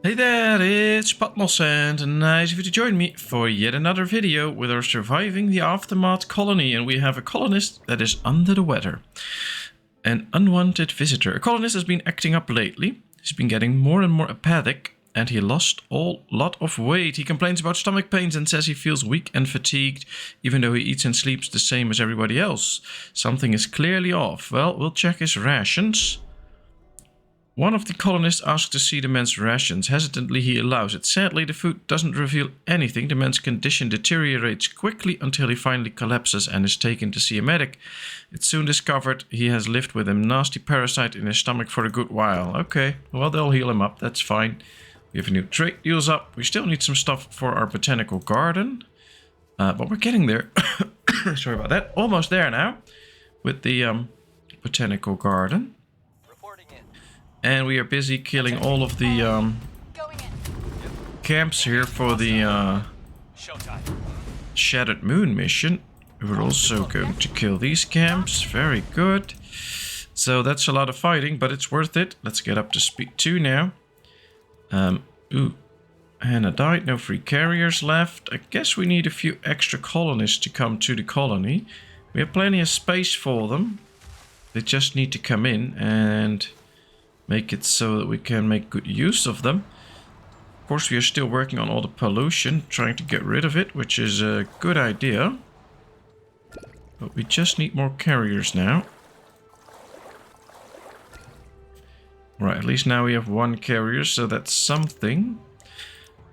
Hey there, it's Patmos and nice of you to join me for yet another video with our Surviving the Aftermath colony, and we have a colonist that is under the weather. An unwanted visitor. A colonist has been acting up lately. He's been getting more and more apathic and he lost a lot of weight. He complains about stomach pains and says he feels weak and fatigued even though he eats and sleeps the same as everybody else. Something is clearly off. Well, we'll check his rations. One of the colonists asks to see the man's rations. Hesitantly, he allows it. Sadly, the food doesn't reveal anything. The man's condition deteriorates quickly until he finally collapses and is taken to see a medic. It's soon discovered he has lived with a nasty parasite in his stomach for a good while. Okay, well, they'll heal him up. That's fine. We have a new trade deals up. We still need some stuff for our botanical garden. But we're getting there. Sorry about that. Almost there now with the botanical garden. And we are busy killing all of the camps here for the Shattered Moon mission. We're also going to kill these camps. Very good. So that's a lot of fighting, but it's worth it. Let's get up to speed 2 now. Ooh, Hannah died. No free carriers left. I guess we need a few extra colonists to come to the colony. We have plenty of space for them. They just need to come in and make it so that we can make good use of them. Of course, we are still working on all the pollution, trying to get rid of it, which is a good idea. But we just need more carriers now. Right, at least now we have 1 carrier, so that's something.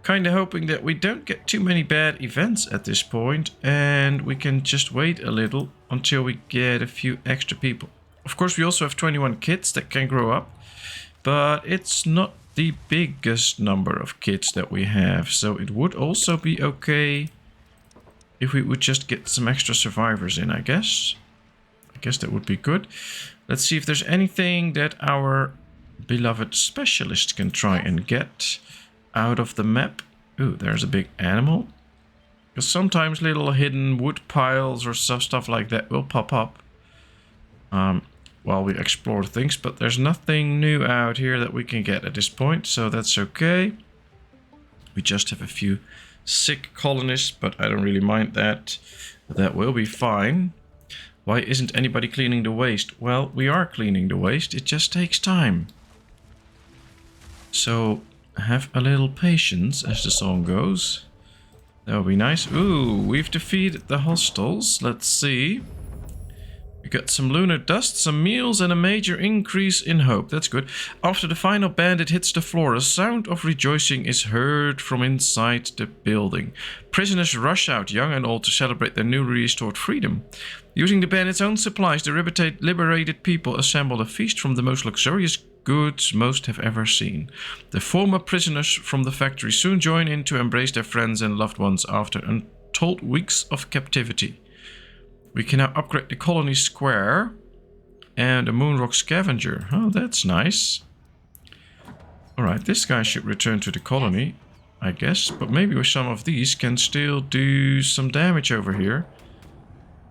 Kind of hoping that we don't get too many bad events at this point, and we can just wait a little until we get a few extra people. Of course, we also have 21 kids that can grow up. But it's not the biggest number of kids that we have, so it would also be okay if we would just get some extra survivors in, I guess. I guess that would be good. Let's see if there's anything that our beloved specialist can try and get out of the map. Ooh, there's a big animal. Because sometimes little hidden wood piles or stuff like that will pop up. While we explore things, but there's nothing new out here that we can get at this point, so that's okay. We just have a few sick colonists, but I don't really mind that. That will be fine. Why isn't anybody cleaning the waste? Well, we are cleaning the waste, it just takes time. So have a little patience, as the song goes. That would be nice. Ooh, we've defeated the hostiles. Let's see. We got some lunar dust, some meals, and a major increase in hope. That's good. After the final bandit hits the floor, a sound of rejoicing is heard from inside the building. Prisoners rush out, young and old, to celebrate their newly restored freedom. Using the bandits' own supplies, the liberated people assemble a feast from the most luxurious goods most have ever seen. The former prisoners from the factory soon join in to embrace their friends and loved ones after untold weeks of captivity. We can now upgrade the colony square and a moonrock scavenger. Oh, that's nice. Alright, this guy should return to the colony, I guess. But maybe with some of these can still do some damage over here.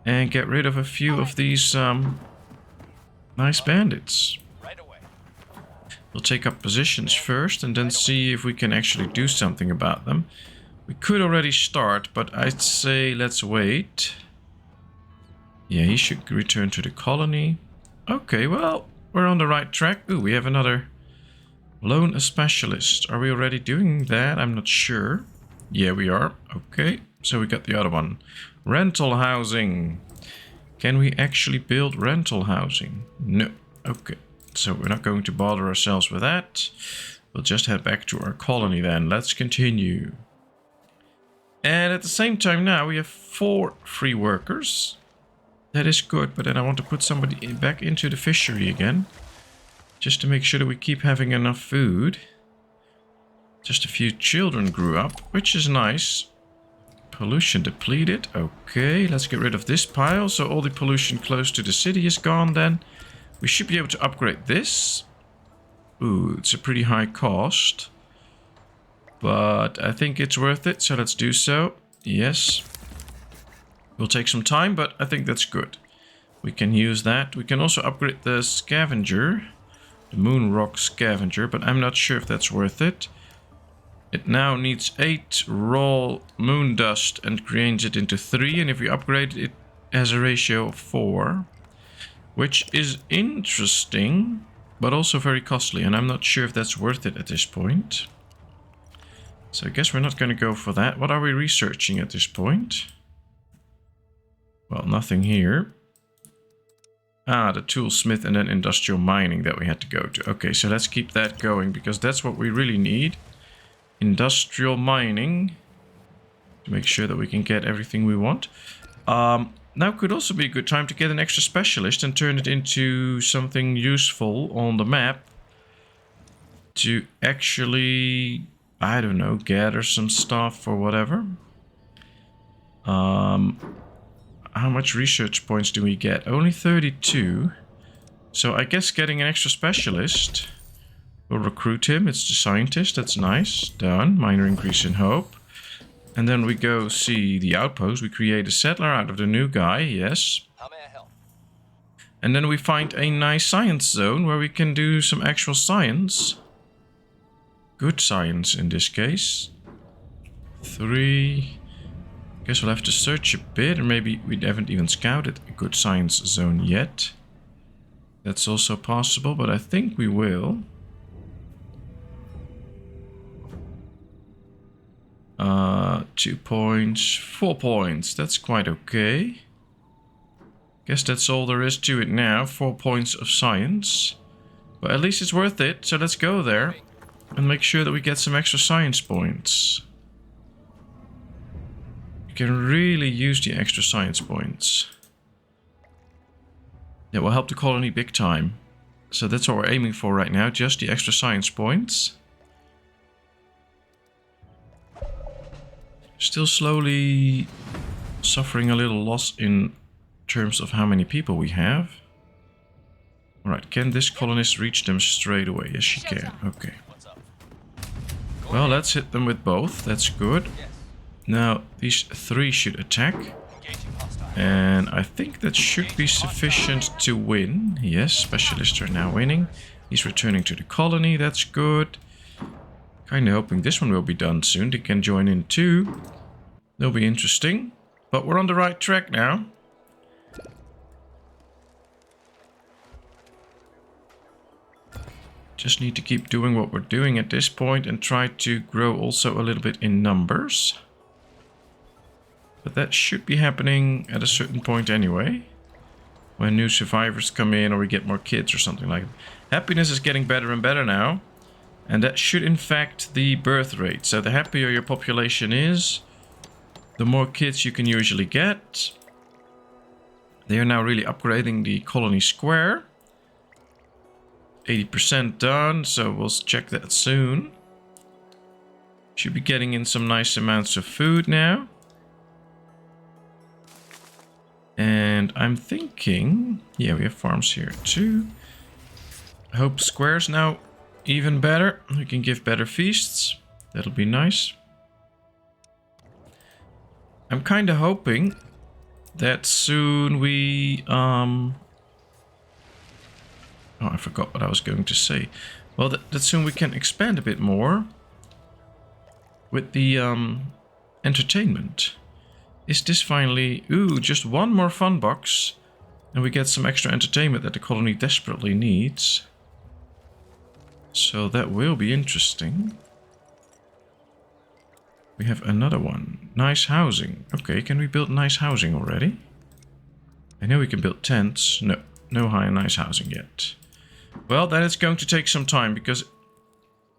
And get rid of a few of these nice bandits. We'll take up positions first and then see if we can actually do something about them. We could already start, but I'd say let's wait. Yeah, he should return to the colony. Okay, well, we're on the right track. Ooh, we have another loan a specialist. Are we already doing that? I'm not sure. Yeah, we are. Okay, so we got the other one. Rental housing. Can we actually build rental housing? No. Okay, so we're not going to bother ourselves with that. We'll just head back to our colony then. Let's continue. And at the same time now, we have 4 free workers. That is good, but then I want to put somebody back into the fishery again. Just to make sure that we keep having enough food. Just a few children grew up, which is nice. Pollution depleted. Okay, let's get rid of this pile. So all the pollution close to the city is gone then. We should be able to upgrade this. Ooh, it's a pretty high cost. But I think it's worth it, so let's do so. Yes. Will take some time, but I think that's good. We can use that. We can also upgrade the scavenger. The moon rock scavenger, but I'm not sure if that's worth it. It now needs 8 raw moon dust and creates it into 3. And if we upgrade it, it has a ratio of 4. Which is interesting, but also very costly. And I'm not sure if that's worth it at this point. So I guess we're not going to go for that. What are we researching at this point? Well, nothing here. Ah, the toolsmith and then industrial mining that we had to go to. Okay, so let's keep that going because that's what we really need. Industrial mining. To make sure that we can get everything we want. Now could also be a good time to get an extra specialist and turn it into something useful on the map. To actually, I don't know, gather some stuff or whatever. How much research points do we get? Only 32. So I guess getting an extra specialist. We'll recruit him. It's the scientist. That's nice. Done. Minor increase in hope. And then we go see the outpost. We create a settler out of the new guy. Yes. How may I help? And then we find a nice science zone where we can do some actual science. Good science in this case. 3. Guess we'll have to search a bit, or maybe we haven't even scouted a good science zone yet. That's also possible, but I think we will. 2 points, 4 points. That's quite okay. Guess that's all there is to it now. 4 points of science. But at least it's worth it, so let's go there. And make sure that we get some extra science points. You can really use the extra science points. That will help the colony big time. So that's what we're aiming for right now, just the extra science points. Still slowly suffering a little loss in terms of how many people we have. Alright, can this colonist reach them straight away? Yes, she can. Okay. Well, let's hit them with both. That's good. Now, these 3 should attack. And I think that should be sufficient to win. Yes, specialists are now winning. He's returning to the colony. That's good. Kind of hoping this one will be done soon. They can join in too. They'll be interesting. But we're on the right track now. Just need to keep doing what we're doing at this point and try to grow also a little bit in numbers. But that should be happening at a certain point anyway. When new survivors come in or we get more kids or something like that. Happiness is getting better and better now. And that should infect the birth rate. So the happier your population is, the more kids you can usually get. They are now really upgrading the colony square. 80% done, so we'll check that soon. Should be getting in some nice amounts of food now. And I'm thinking, yeah, we have farms here too. I hope squares now even better. We can give better feasts. That'll be nice. I'm kind of hoping that soon we... Oh, I forgot what I was going to say. Well, that soon we can expand a bit more with the entertainment. Is this finally... Ooh, just 1 more fun box. And we get some extra entertainment that the colony desperately needs. So that will be interesting. We have another one. Nice housing. Okay, can we build nice housing already? I know we can build tents. No, no high and nice housing yet. Well, then it's going to take some time because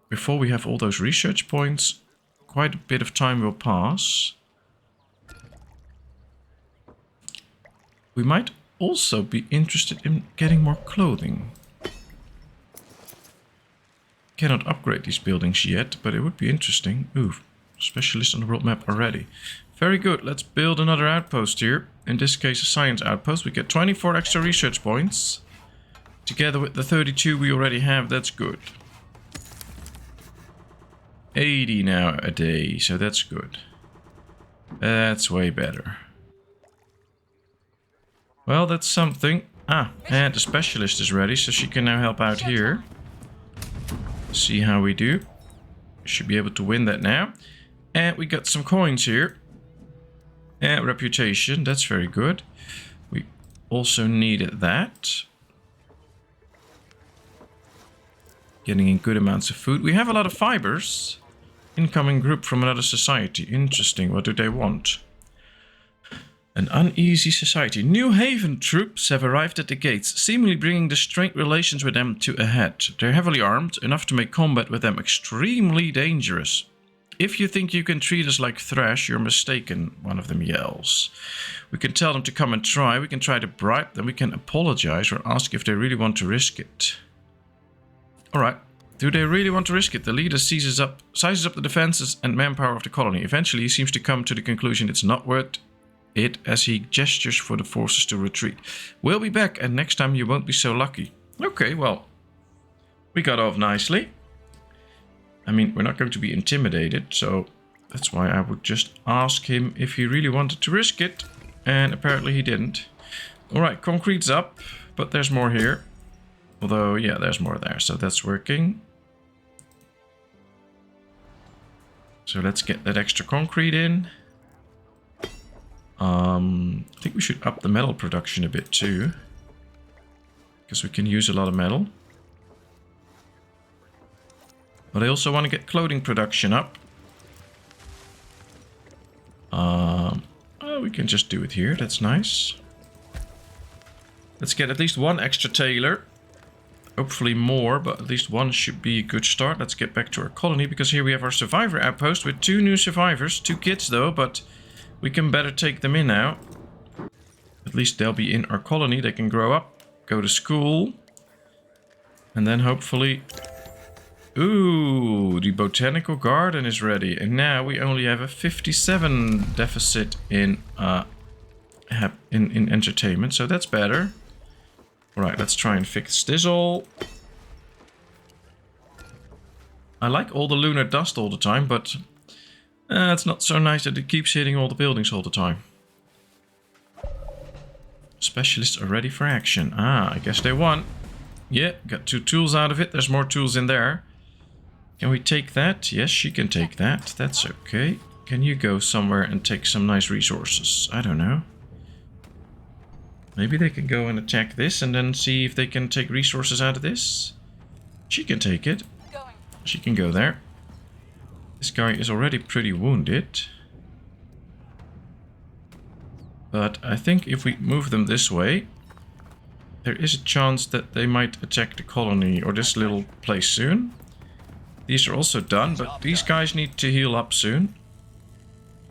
before we have all those research points, quite a bit of time will pass. We might also be interested in getting more clothing. Cannot upgrade these buildings yet, but it would be interesting. Ooh, specialist on the world map already. Very good, let's build another outpost here. In this case, a science outpost. We get 24 extra research points. Together with the 32 we already have, that's good. 80 now a day, so that's good. That's way better. Well, that's something. Ah, and the specialist is ready, so she can now help out here. See how we do. We should be able to win that now. And we got some coins here. And reputation, that's very good. We also needed that. Getting in good amounts of food. We have a lot of fibers. Incoming group from another society. Interesting, what do they want? An uneasy society. New Haven troops have arrived at the gates, seemingly bringing the strained relations with them to a head. They're heavily armed, enough to make combat with them extremely dangerous. If you think you can treat us like trash, you're mistaken, one of them yells. We can tell them to come and try, we can try to bribe them, we can apologize or ask if they really want to risk it. Alright, do they really want to risk it? The leader sizes up the defenses and manpower of the colony. Eventually he seems to come to the conclusion it's not worth it as he gestures for the forces to retreat. We'll be back and next time you won't be so lucky. Okay, well, we got off nicely. I mean, we're not going to be intimidated, so that's why I would just ask him if he really wanted to risk it. And apparently he didn't. Alright, concrete's up, but there's more here. Although, yeah, there's more there, so that's working. So let's get that extra concrete in. I think we should up the metal production a bit too. Because we can use a lot of metal. But I also want to get clothing production up. We can just do it here, that's nice. Let's get at least one extra tailor. Hopefully more, but at least one should be a good start. Let's get back to our colony, because here we have our survivor outpost with 2 new survivors. 2 kids though, but we can better take them in now. At least they'll be in our colony. They can grow up, go to school. And then hopefully... Ooh, the botanical garden is ready. And now we only have a 57 deficit in entertainment. So that's better. Alright, let's try and fix this all. I like all the lunar dust all the time, but it's not so nice that it keeps hitting all the buildings all the time. Specialists are ready for action. I guess they won. Yeah, got 2 tools out of it. There's more tools in there. Can we take that? Yes, she can take that. That's okay. Can you go somewhere and take some nice resources? I don't know. Maybe they can go and attack this and then see if they can take resources out of this. She can take it. She can go there. This guy is already pretty wounded. But I think if we move them this way, there is a chance that they might attack the colony or this little place soon. These are also done, but these guys need to heal up soon.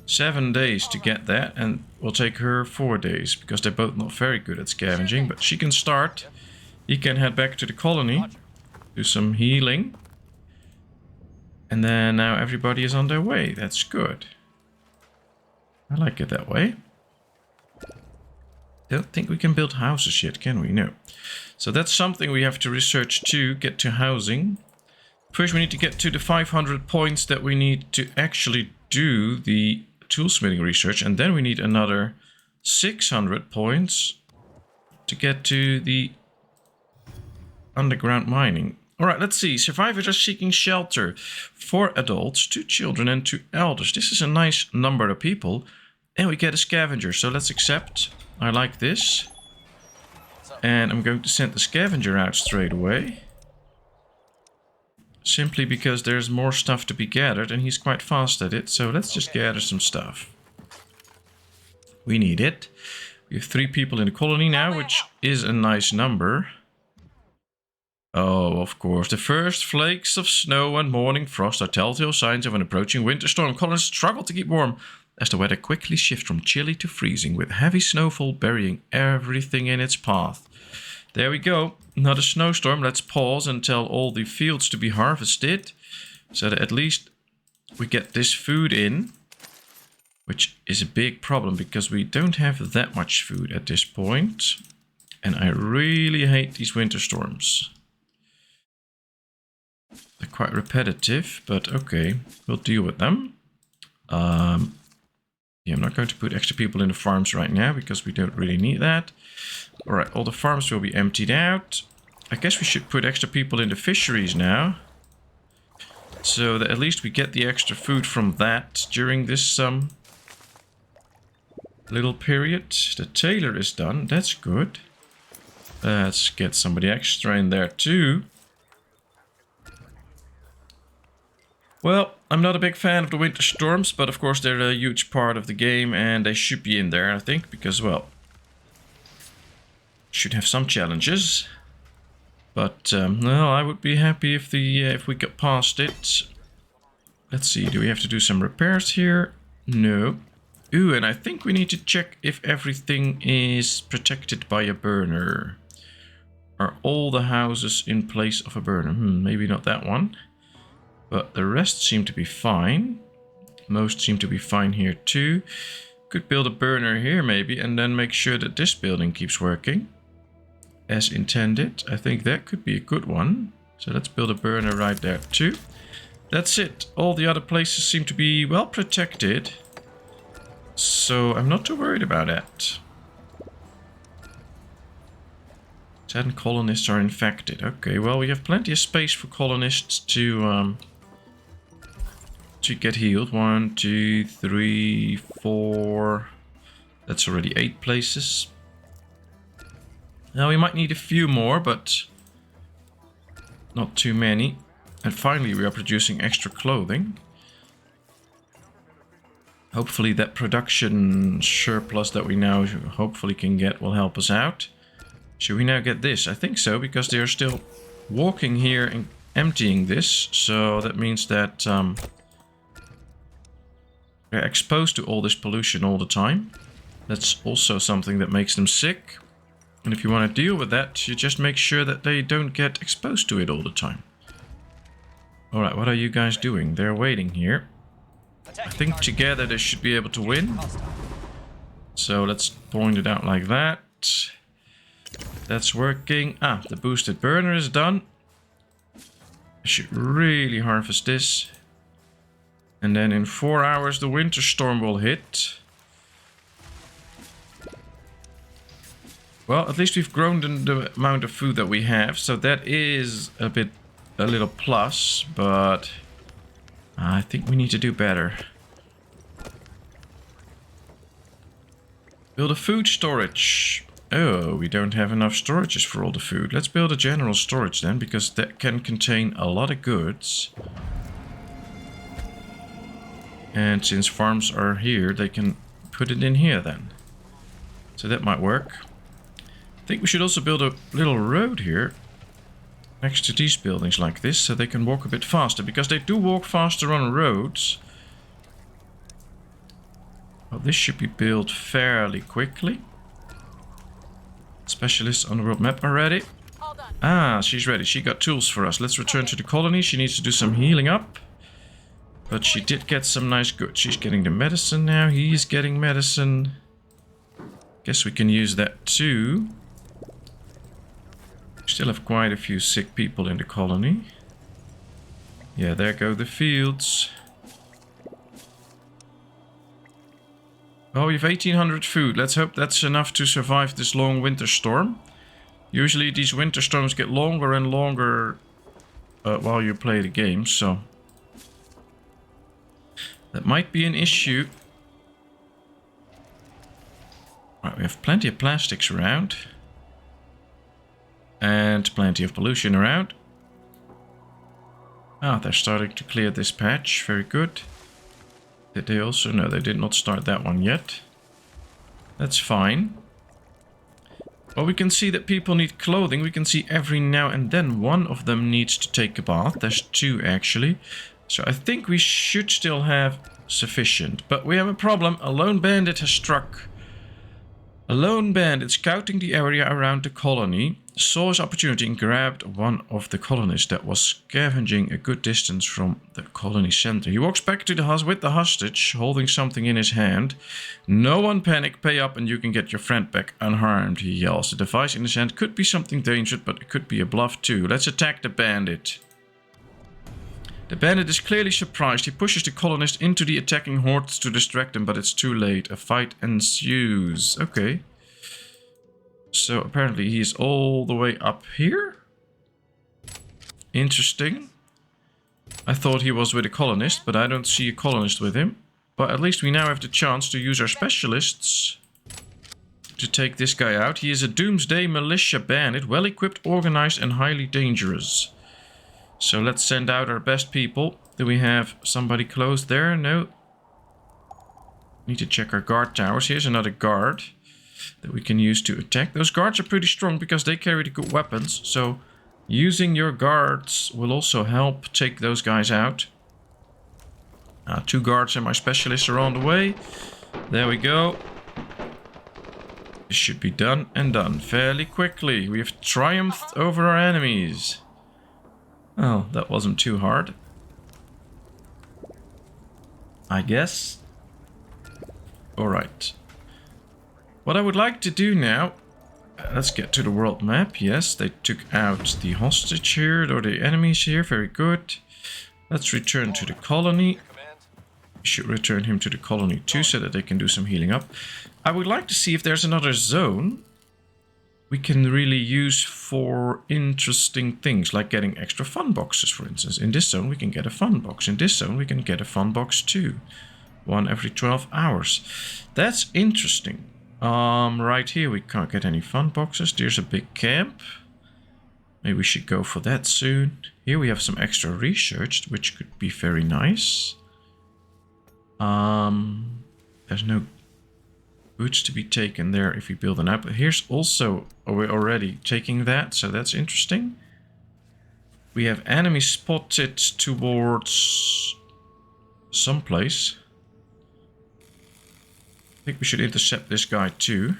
7 days to get that, and will take her 4 days, because they're both not very good at scavenging, but she can start. He can head back to the colony, do some healing. And then now everybody is on their way. That's good. I like it that way. Don't think we can build houses yet, can we? No. So that's something we have to research too, get to housing. First we need to get to the 500 points that we need to actually do the toolsmithing research, and then we need another 600 points to get to the underground mining. Alright, let's see. Survivors are seeking shelter. 4 adults, 2 children and 2 elders. This is a nice number of people. And we get a scavenger, so let's accept. I like this. And I'm going to send the scavenger out straight away. Simply because there's more stuff to be gathered and he's quite fast at it. So let's just gather some stuff. We need it. We have 3 people in the colony now, which is a nice number. Oh, of course. The first flakes of snow and morning frost are telltale signs of an approaching winter storm. Colonists struggle to keep warm as the weather quickly shifts from chilly to freezing, with heavy snowfall burying everything in its path. There we go. Another snowstorm. Let's pause and tell all the fields to be harvested, so that at least we get this food in, which is a big problem because we don't have that much food at this point. And I really hate these winter storms. They're quite repetitive, but okay, we'll deal with them. Yeah, I'm not going to put extra people in the farms right now because we don't really need that. Alright, all the farms will be emptied out. I guess we should put extra people in the fisheries now. So that at least we get the extra food from that during this little period. The tailor is done. That's good. Let's get somebody extra in there too. Well, I'm not a big fan of the winter storms, but of course they're a huge part of the game and they should be in there, I think, because, well, should have some challenges. But, well, I would be happy if we got past it. Let's see, do we have to do some repairs here? No. Ooh, and I think we need to check if everything is protected by a burner. Are all the houses in place of a burner? Maybe not that one. But the rest seem to be fine. Most seem to be fine here too. Could build a burner here maybe and then make sure that this building keeps working as intended. I think that could be a good one. So let's build a burner right there too. That's it. All the other places seem to be well protected. So I'm not too worried about that. 10 colonists are infected. Okay, well, we have plenty of space for colonists to get healed. 1, 2, 3, 4. That's already 8 places. Now we might need a few more, but not too many. And finally we are producing extra clothing. Hopefully that production surplus that we now hopefully can get will help us out. Should we now get this? I think so, because they are still walking here and emptying this. So that means that they're exposed to all this pollution all the time. That's also something that makes them sick. And if you want to deal with that, you just make sure that they don't get exposed to it all the time. Alright, what are you guys doing? They're waiting here. I think together they should be able to win. So let's point it out like that. That's working. Ah, the boosted burner is done. I should really harvest this. And then in 4 hours the winter storm will hit. Well, at least we've grown the amount of food that we have, so that is a little plus, but I think we need to do better. Build a food storage. Oh, we don't have enough storages for all the food. Let's build a general storage then, because that can contain a lot of goods. And since farms are here, they can put it in here then. So that might work. I think we should also build a little road here next to these buildings like this, so they can walk a bit faster, because they do walk faster on roads. Well, this should be built fairly quickly. Specialist on the world map already. Ah, she's ready. She got tools for us. Let's return to the colony. She needs to do some healing up. But she did get some nice goods. She's getting the medicine now. He's getting medicine. Guess we can use that too. Still have quite a few sick people in the colony. Yeah, there go the fields. Oh, we have 1800 food. Let's hope that's enough to survive this long winter storm. Usually these winter storms get longer and longer while you play the game, so that might be an issue. Right, we have plenty of plastics around. And plenty of pollution around. Ah, they're starting to clear this patch. Very good. Did they also? No, they did not start that one yet. That's fine. Well, we can see that people need clothing. We can see every now and then one of them needs to take a bath. There's 2 actually. So I think we should still have sufficient. But we have a problem. A lone bandit has struck. A lone bandit scouting the area around the colony saw his opportunity and grabbed one of the colonists that was scavenging a good distance from the colony center. He walks back to the house with the hostage, holding something in his hand. No one panic, pay up and you can get your friend back unharmed, he yells. The device in his hand could be something dangerous, but it could be a bluff too. Let's attack the bandit. The bandit is clearly surprised. He pushes the colonist into the attacking hordes to distract them, but it's too late. A fight ensues. Okay. So apparently he is all the way up here. Interesting. I thought he was with a colonist, but I don't see a colonist with him. But at least we now have the chance to use our specialists to take this guy out. He is a doomsday militia bandit, well equipped, organized, and highly dangerous. So let's send out our best people. Do we have somebody close there? No. Need to check our guard towers. Here's another guard that we can use to attack. Those guards are pretty strong because they carry the good weapons. So using your guards will also help take those guys out. 2 guards and my specialists are on the way. There we go. This should be done and done fairly quickly. We have triumphed over our enemies. Oh, that wasn't too hard, I guess. Alright. What I would like to do now... let's get to the world map. Yes, they took out the hostage here, or the enemies here. Very good. Let's return to the colony. We should return him to the colony too, so that they can do some healing up. I would like to see if there's another zone we can really use for interesting things, like getting extra fun boxes, for instance. In this zone we can get a fun box. In this zone we can get a fun box too. 1 every 12 hours. That's interesting. Right here we can't get any fun boxes. There's a big camp. Maybe we should go for that soon. Here we have some extra research, which could be very nice. There's no goods to be taken there if we build an app. Here's also, we're already taking that, so that's interesting. We have enemies spotted towards someplace. I think we should intercept this guy too.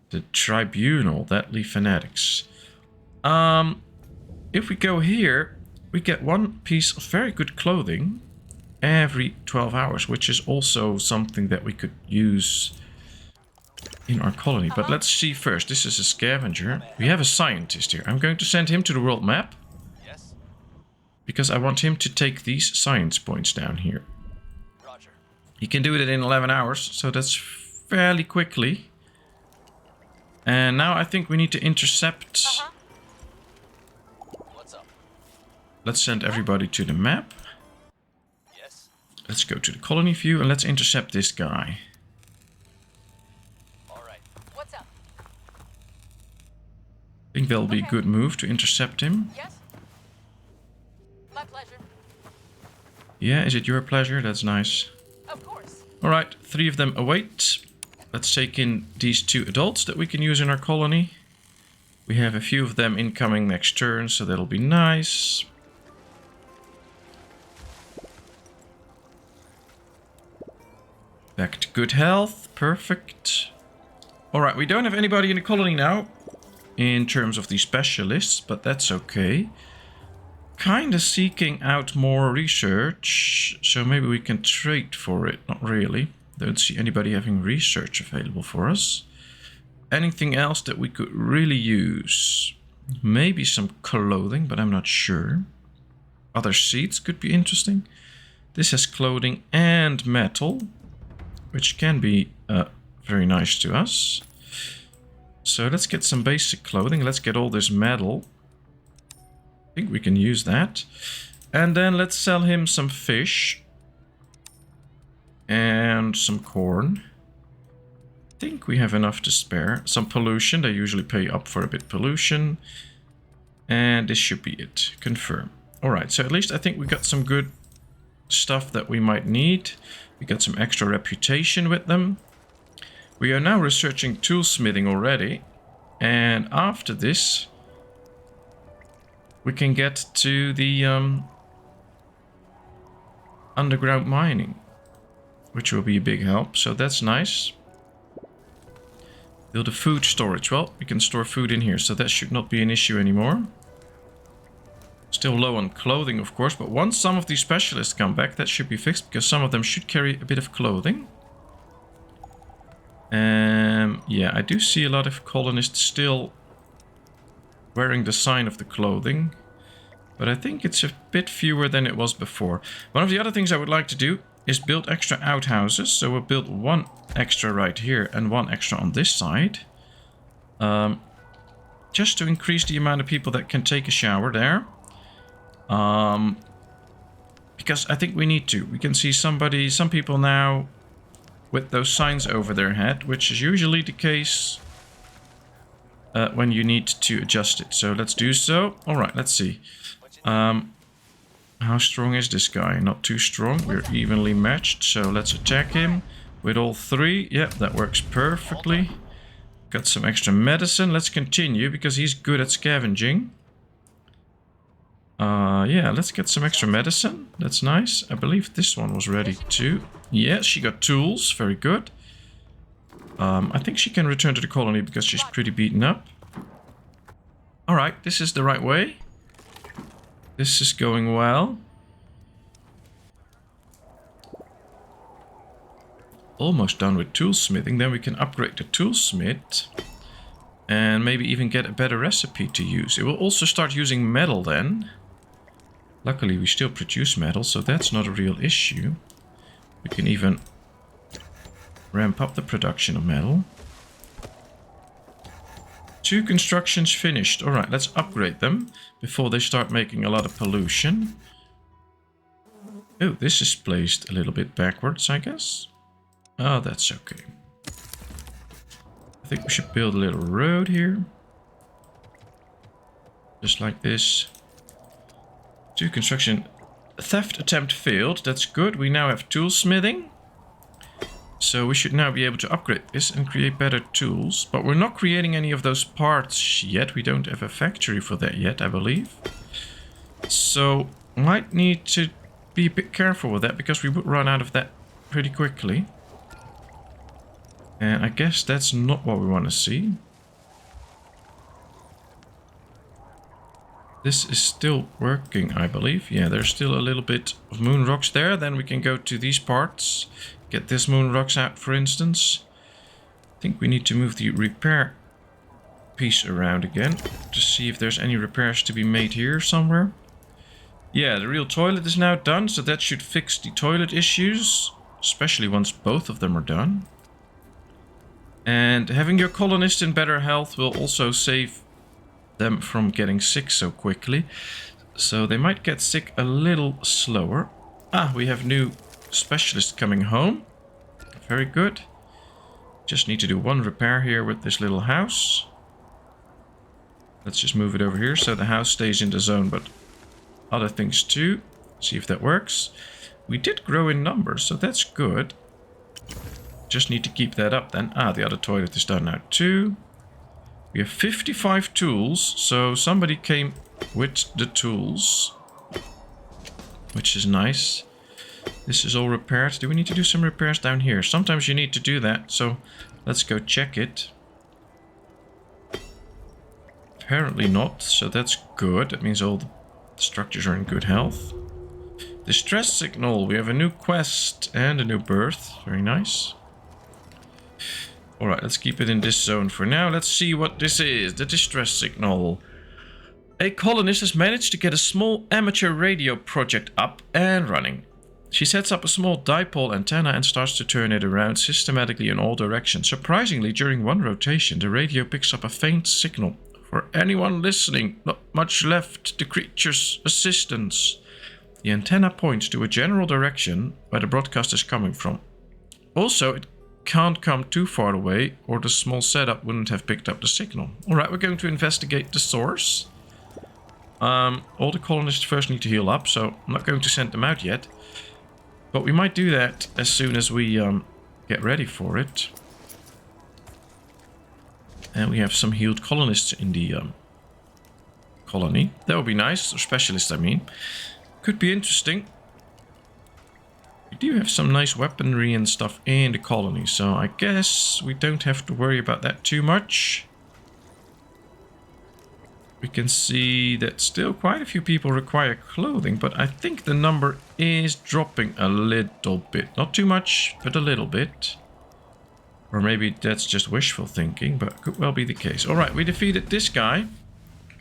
The tribunal, deadly fanatics. If we go here, we get 1 piece of very good clothing every 12 hours, which is also something that we could use in our colony. But let's see first. This is a scavenger. We have a scientist here. I'm going to send him to the world map. Yes. Because I want him to take these science points down here. Roger. He can do it in 11 hours, so that's fairly quickly. And now I think we need to intercept. What's up? Let's send everybody to the map. Let's go to the colony view and let's intercept this guy. All right. What's up? I think that'll be a good move to intercept him. Yes. My pleasure. Yeah, is it your pleasure? That's nice. Of course. All right, 3 of them await. Let's take in these 2 adults that we can use in our colony. We have a few of them incoming next turn, so that'll be nice. Back to good health. Perfect. Alright, we don't have anybody in the colony now in terms of the specialists, but that's okay. Kinda seeking out more research, so maybe we can trade for it. Not really. Don't see anybody having research available for us. Anything else that we could really use? Maybe some clothing, but I'm not sure. Other seeds could be interesting. This has clothing and metal, which can be very nice to us. So let's get some basic clothing. Let's get all this metal. I think we can use that. And then let's sell him some fish. And some corn. I think we have enough to spare. Some pollution. They usually pay up for a bit pollution. And this should be it. Confirm. Alright, so at least I think we got some good stuff that we might need. We got some extra reputation with them. We are now researching toolsmithing already. And after this, we can get to the underground mining, which will be a big help. So that's nice. Build a food storage. Well, we can store food in here, so that should not be an issue anymore. Still low on clothing, of course, but once some of these specialists come back, that should be fixed, because some of them should carry a bit of clothing. Yeah, I do see a lot of colonists still wearing the sign of the clothing, but I think it's a bit fewer than it was before. One of the other things I would like to do is build extra outhouses, so we'll build 1 extra right here and 1 extra on this side. Just to increase the amount of people that can take a shower there. Because I think we need to. We can see some people now with those signs over their head, which is usually the case when you need to adjust it. So let's do so. Alright, let's see. How strong is this guy? Not too strong. We're evenly matched. So let's attack him with all 3. Yep, that works perfectly. Got some extra medicine. Let's continue because he's good at scavenging. Yeah, let's get some extra medicine. That's nice. I believe this one was ready too. Yeah, she got tools. Very good. I think she can return to the colony because she's pretty beaten up. Alright, this is the right way. This is going well. Almost done with toolsmithing. Then we can upgrade the toolsmith. And maybe even get a better recipe to use. It will also start using metal then. Luckily we still produce metal, so that's not a real issue. We can even ramp up the production of metal. 2 constructions finished. Alright, let's upgrade them before they start making a lot of pollution. Oh, this is placed a little bit backwards, I guess. Oh, that's okay. I think we should build a little road here. Just like this. 2 construction. Theft attempt failed. That's good. We now have toolsmithing. So we should now be able to upgrade this and create better tools. But we're not creating any of those parts yet. We don't have a factory for that yet, I believe. So might need to be a bit careful with that because we would run out of that pretty quickly. And I guess that's not what we want to see. This is still working, I believe. Yeah, there's still a little bit of moon rocks there. Then we can go to these parts. Get this moon rocks out, for instance. I think we need to move the repair piece around again. To see if there's any repairs to be made here somewhere. Yeah, the real toilet is now done. So that should fix the toilet issues. Especially once both of them are done. And having your colonists in better health will also save them from getting sick so quickly. So they might get sick a little slower. Ah, we have new specialists coming home. Very good. Just need to do 1 repair here with this little house. Let's just move it over here so the house stays in the zone, but other things too. See if that works. We did grow in numbers, so that's good. Just need to keep that up then. Ah, the other toilet is done now too. We have 55 tools, so somebody came with the tools. Which is nice. This is all repaired. Do we need to do some repairs down here? Sometimes you need to do that, so let's go check it. Apparently not, so that's good. That means all the structures are in good health. Distress signal. We have a new quest and a new berth. Very nice. Alright, let's keep it in this zone for now. Let's see what this is. The distress signal. A colonist has managed to get a small amateur radio project up and running. She sets up a small dipole antenna and starts to turn it around systematically in all directions. Surprisingly, during one rotation, the radio picks up a faint signal. For anyone listening, not much left. The creature's assistance. The antenna points to a general direction where the broadcast is coming from. Also, it can't come too far away or the small setup wouldn't have picked up the signal. Alright, we're going to investigate the source. All the colonists first need to heal up, so I'm not going to send them out yet. But we might do that as soon as we get ready for it. And we have some healed colonists in the colony. That would be nice, or specialists I mean. Could be interesting. We do have some nice weaponry and stuff in the colony, so I guess we don't have to worry about that too much. We can see that still quite a few people require clothing, but I think the number is dropping a little bit. Not too much, but a little bit. Or maybe that's just wishful thinking, but could well be the case. Alright, we defeated this guy.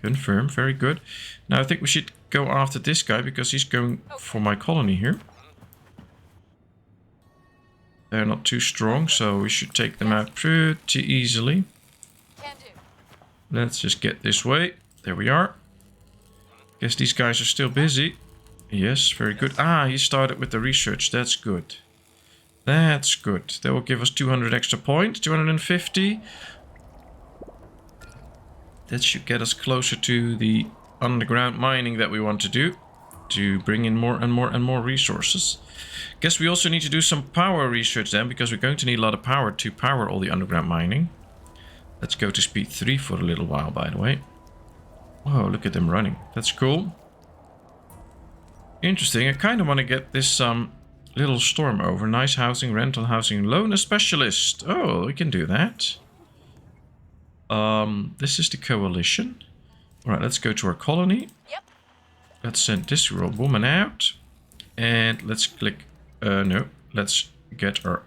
Confirm, very good. Now I think we should go after this guy because he's going for my colony here. They're not too strong, so we should take them out pretty easily. Let's just get this way. There we are. Guess these guys are still busy. Yes, very good. Ah, he started with the research. That's good. That's good. That will give us 200 extra points. 250. That should get us closer to the underground mining that we want to do. To bring in more and more and more resources. Guess we also need to do some power research then, because we're going to need a lot of power to power all the underground mining. Let's go to speed 3 for a little while, by the way. Oh, look at them running. That's cool. Interesting. I kind of want to get this little storm over. Nice housing, rental housing, loan a specialist. Oh, we can do that. This is the coalition. All right, let's go to our colony. Yep. Let's send this woman out. And let's click... no. Let's get our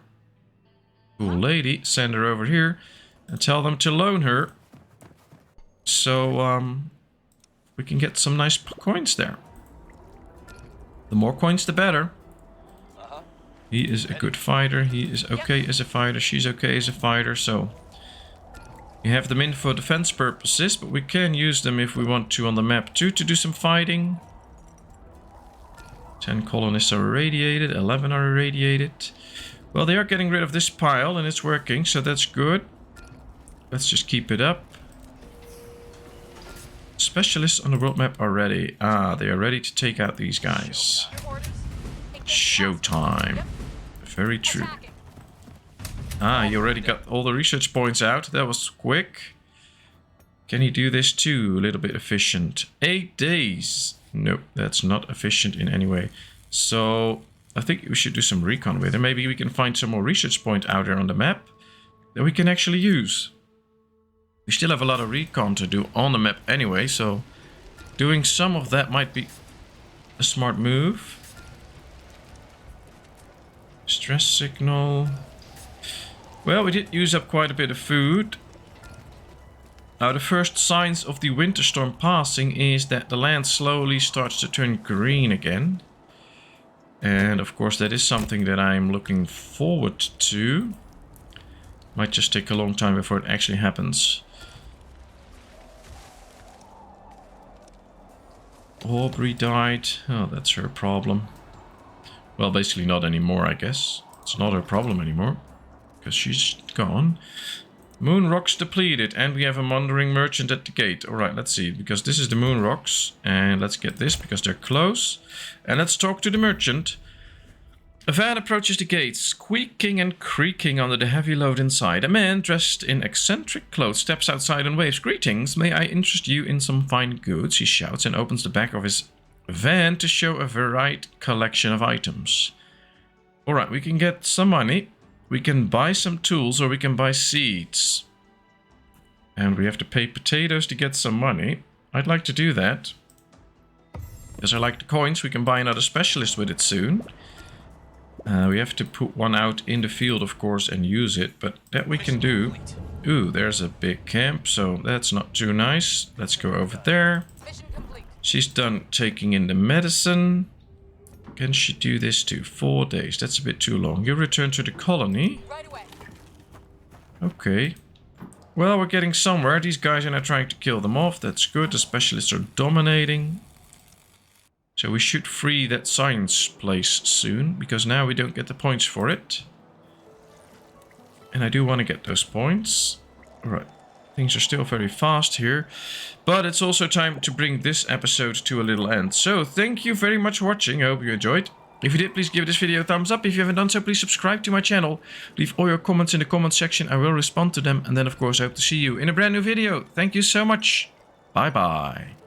cool lady. Send her over here. And tell them to loan her. So, we can get some nice coins there. The more coins, the better. He is a good fighter. He is okay as a fighter. She's okay as a fighter. So, we have them in for defense purposes. But we can use them if we want to on the map too to do some fighting. 10 colonists are irradiated. 11 are irradiated. Well, they are getting rid of this pile and it's working. So, that's good. Let's just keep it up. Specialists on the world map are ready. Ah, they are ready to take out these guys. Showtime. Very true. Ah, you already got all the research points out. That was quick. Can he do this too? A little bit efficient. 8 days. Nope, that's not efficient in any way. So, I think we should do some recon with him. Maybe we can find some more research point out there on the map that we can actually use. We still have a lot of recon to do on the map anyway, so doing some of that might be a smart move. Stress signal. Well, we did use up quite a bit of food. Now, the first signs of the winter storm passing is that the land slowly starts to turn green again. And of course, that is something that I'm looking forward to. Might just take a long time before it actually happens. Aubrey died. Oh, that's her problem. Well, basically not anymore, I guess. It's not her problem anymore. Because she's gone. Moon rocks depleted. And we have a wandering merchant at the gate. Alright, let's see. Because this is the moon rocks. And let's get this because they're close. And let's talk to the merchant. A van approaches the gate, squeaking and creaking under the heavy load inside. A man dressed in eccentric clothes steps outside and waves. Greetings, may I interest you in some fine goods? He shouts and opens the back of his van to show a varied collection of items. Alright, we can get some money. We can buy some tools or we can buy seeds. And we have to pay potatoes to get some money. I'd like to do that. Because I like the coins, we can buy another specialist with it soon. We have to put one out in the field, of course, and use it. But that we can do. Ooh, there's a big camp, so that's not too nice. Let's go over there. She's done taking in the medicine. Can she do this too? 4 days. That's a bit too long. You return to the colony. Okay. Well, we're getting somewhere. These guys are now trying to kill them off. That's good. The specialists are dominating. So we should free that science place soon, because now we don't get the points for it. And I do want to get those points. Alright, things are still very fast here. But it's also time to bring this episode to a little end. So, thank you very much for watching. I hope you enjoyed. If you did, please give this video a thumbs up. If you haven't done so, please subscribe to my channel. Leave all your comments in the comment section. I will respond to them. And then, of course, I hope to see you in a brand new video. Thank you so much. Bye-bye.